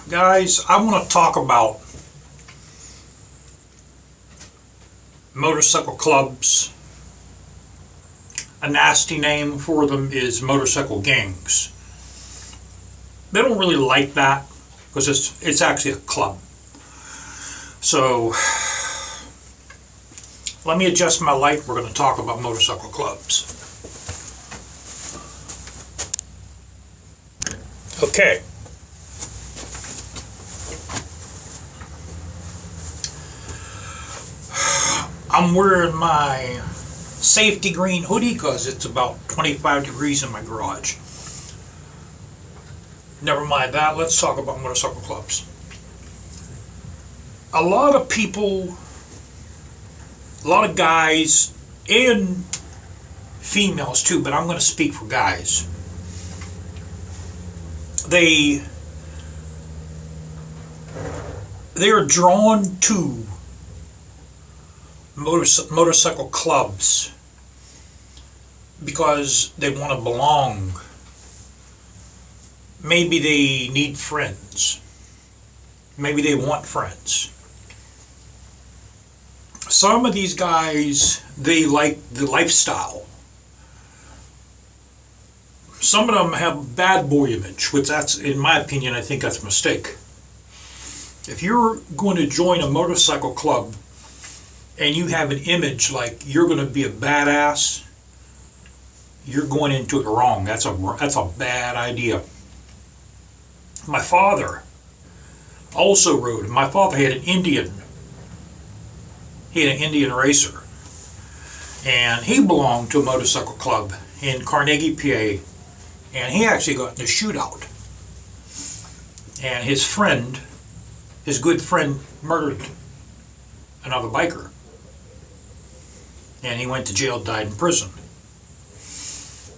Guys, I want to talk about motorcycle clubs. A nasty name for them is motorcycle gangs. They don't really like that because it's actually a club. So let me adjust my light. We're going to talk about motorcycle clubs. Okay. I'm wearing my safety green hoodie because it's about 25 degrees in my garage. Never mind that, let's talk about motorcycle clubs. A lot of people, a lot of guys and females too, but I'm going to speak for guys. They are drawn to motorcycle clubs because they want to belong. Maybe they need friends. Maybe they want friends. Some of these guys, they like the lifestyle. Some of them have bad boy image, which that's, in my opinion, I think that's a mistake. If you're going to join a motorcycle club and you have an image like you're going to be a badass, you're going into it wrong. That's a bad idea. My father also rode. My father had an Indian. He had an Indian racer. And he belonged to a motorcycle club in Carnegie, PA. And he actually got in a shootout. And his friend, his good friend, murdered another biker. And he went to jail, died in prison.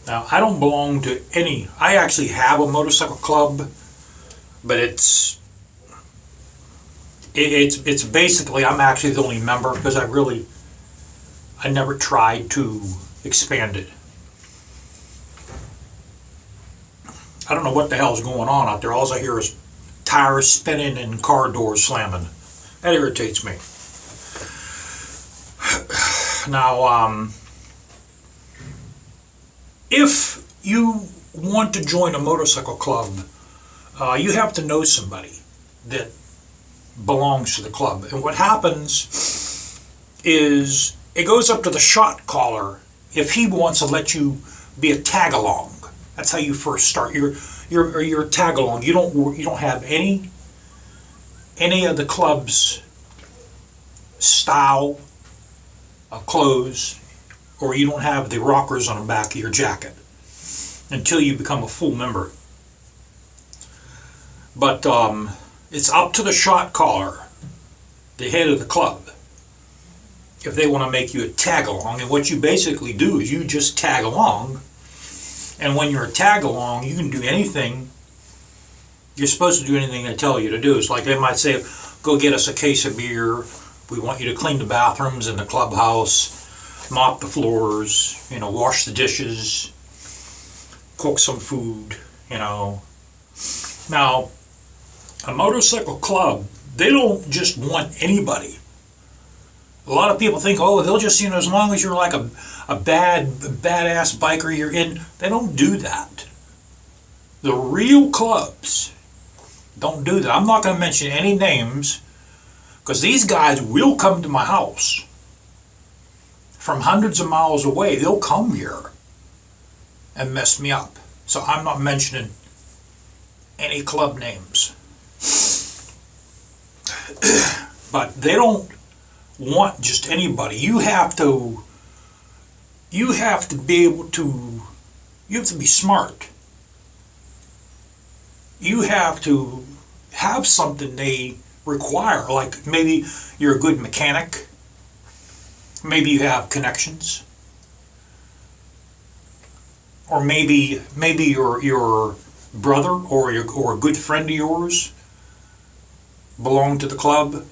Now, I don't belong to any. I actually have a motorcycle club, but it's basically, I'm actually the only member because I never tried to expand it. I don't know what the hell's going on out there. All I hear is tires spinning and car doors slamming. That irritates me. Now, if you want to join a motorcycle club, you have to know somebody that belongs to the club. And what happens is it goes up to the shot caller if he wants to let you be a tag along. That's how you first start. You're a tag along. You don't have any of the club's style of clothes, or you don't have the rockers on the back of your jacket until you become a full member. But it's up to the shot caller, the head of the club, if they want to make you a tag along. And what you basically do is you just tag along. And when you're a tag along, you can do anything. You're supposed to do anything they tell you to do. It's like they might say, go get us a case of beer. We want you to clean the bathrooms in the clubhouse, mop the floors, wash the dishes, cook some food, Now, a motorcycle club, they don't just want anybody. A lot of people think, oh, they'll just, as long as you're like a badass biker, you're in. They don't do that. The real clubs don't do that. I'm not going to mention any names because these guys will come to my house from hundreds of miles away. They'll come here and mess me up. So I'm not mentioning any club names. But they don't want just anybody. You have to be able to, you have to be smart. You have to have something they require, like maybe you're a good mechanic, maybe you have connections, or maybe your brother or a good friend of yours belonged to the club.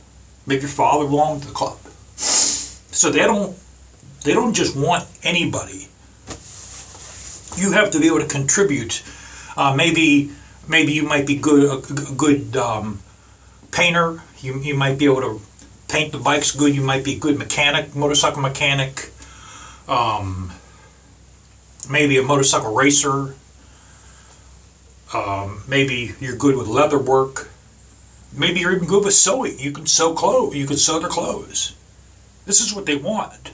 Maybe your father belonged to the club. So they don't just want anybody. You have to be able to contribute. Maybe Maybe you might be a good painter. You might be able to paint the bikes good. You might be a good mechanic, motorcycle mechanic. Maybe a motorcycle racer. Maybe you're good with leather work. Maybe you're even good with sewing. You can sew clothes. You can sew their clothes. This is what they want.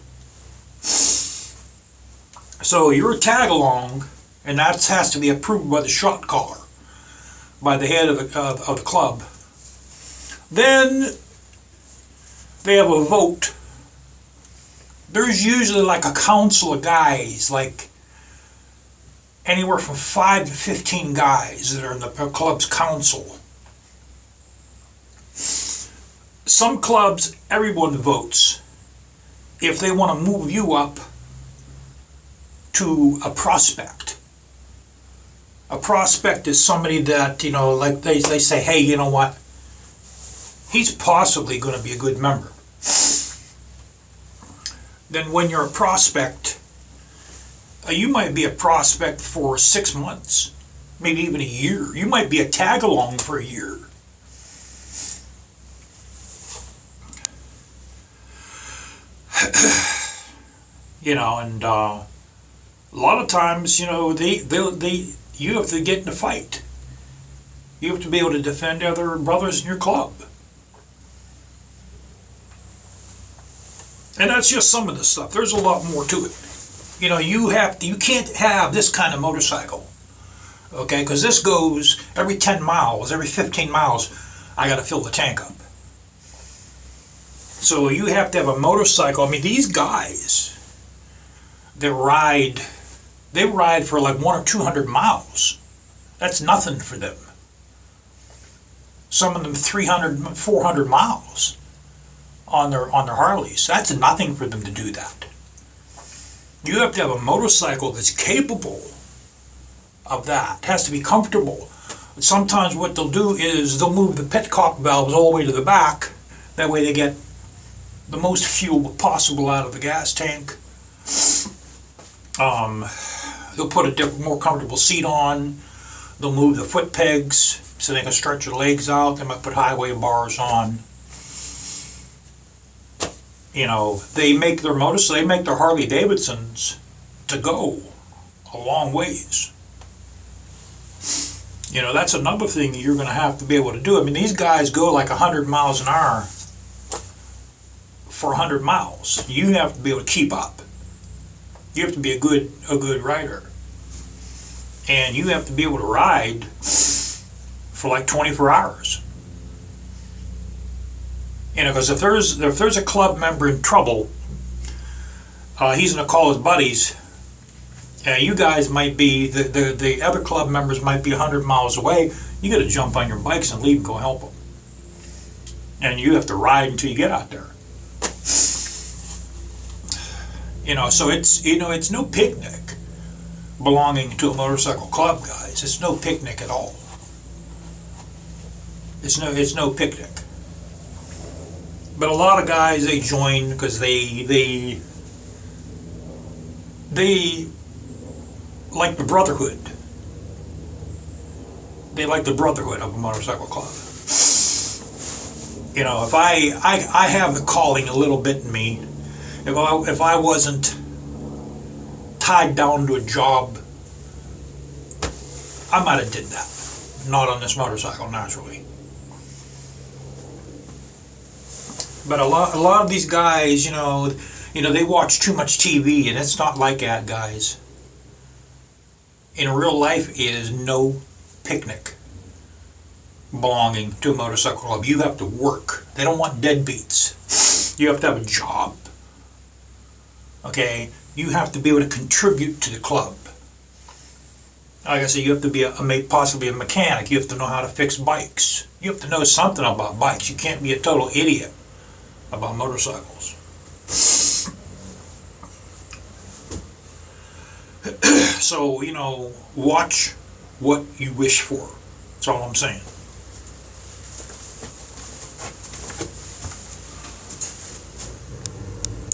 So you're a tag along, and that has to be approved by the shot caller, by the head of the club. Then they have a vote. There's usually like a council of guys, like anywhere from 5 to 15 guys that are in the club's council. Some clubs, everyone votes if they want to move you up to a prospect. A prospect is somebody that, like they say, hey, you know what? He's possibly going to be a good member. Then when you're a prospect, you might be a prospect for 6 months, maybe even a year. You might be a tag along for a year. And a lot of times, you have to get in a fight. You have to be able to defend other brothers in your club. And that's just some of the stuff. There's a lot more to it. You can't have this kind of motorcycle, okay? Because this goes every 10 miles, every 15 miles, I got to fill the tank up. So you have to have a motorcycle. I mean, these guys that ride, they ride for like 100 or 200 miles. That's nothing for them. Some of them 300, 400 miles on their Harleys. That's nothing for them to do that. You have to have a motorcycle that's capable of that. It has to be comfortable. Sometimes what they'll do is they'll move the petcock valves all the way to the back. That way they get the most fuel possible out of the gas tank. They'll put a more comfortable seat on. They'll move the foot pegs so they can stretch their legs out. They might put highway bars on. They make their they make their Harley Davidsons to go a long ways. That's another thing you're going to have to be able to do. I mean, these guys go like 100 miles an hour for 100 miles. You have to be able to keep up. You have to be a good rider. And you have to be able to ride for like 24 hours. Because if there's a club member in trouble, he's going to call his buddies. You guys might be, the other club members might be 100 miles away. You got to jump on your bikes and leave and go help them. And you have to ride until you get out there. So it's no picnic belonging to a motorcycle club, guys. It's no picnic at all. It's no picnic. But a lot of guys, they join because they like the brotherhood. They like the brotherhood of a motorcycle club. If I have the calling a little bit in me. If I wasn't tied down to a job, I might have did that. Not on this motorcycle, naturally. But a lot of these guys, they watch too much TV, and it's not like that, guys. In real life, it is no picnic belonging to a motorcycle club. You have to work. They don't want deadbeats. You have to have a job. Okay? You have to be able to contribute to the club. Like I said, you have to be possibly a mechanic. You have to know how to fix bikes. You have to know something about bikes. You can't be a total idiot about motorcycles. So, watch what you wish for. That's all I'm saying.